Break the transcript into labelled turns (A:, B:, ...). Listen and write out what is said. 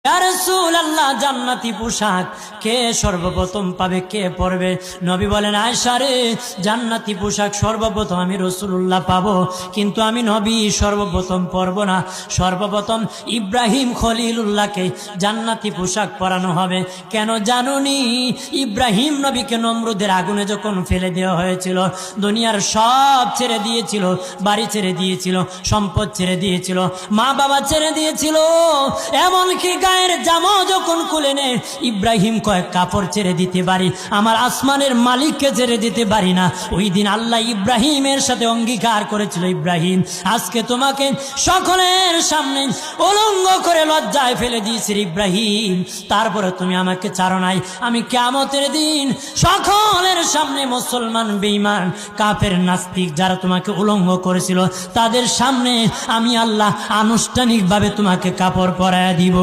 A: ইয়া রাসূলুল্লাহ, জান্নাতি পোশাক কে সর্বপ্রথম পাবে, কে পরবে? নবী বলেন, আয়েশা রে, জান্নাতি পোশাক সর্বপ্রথম আমি রাসূলুল্লাহ পাবো, কিন্তু আমি নবী সর্বপ্রথম পরব না। সর্বপ্রথম ইব্রাহিম খলিলুল্লাহকে জান্নাতি পোশাক পরানো হবে। কেন জানুনি? ইব্রাহিম নবীকে নমরুদের আগুনে যখন ফেলে দেওয়া হয়েছিল, দুনিয়ার সব ছেড়ে দিয়েছিল, বাড়ি ছেড়ে দিয়েছিল, সম্পদ ছেড়ে দিয়েছিল, মা বাবা ছেড়ে দিয়েছিল, এমনকি গায়ের জামা যখন খুলে নে, ইব্রাহিম কয়েক কাপড় ছেড়ে দিতে পারি, আমার আসমানের মালিককে ছেড়ে দিতে পারি না। ওই দিন আল্লাহ ইব্রাহিমের সাথে অঙ্গীকার করেছিল, ইব্রাহিম আজকে তোমাকে সকলের সামনে উলঙ্গ করে লজ্জায় ফেলে দিয়েছি ইব্রাহিম, তারপরে তুমি আমাকে ছাড়ো নাই। আমি কিয়ামতের দিন সকলের সামনে মুসলমান, বেঈমান, কাফের, নাস্তিক যারা তোমাকে উলঙ্গ করেছিল, তাদের সামনে আমি আল্লাহ আনুষ্ঠানিকভাবে তোমাকে কাপড় পরায়া দিব।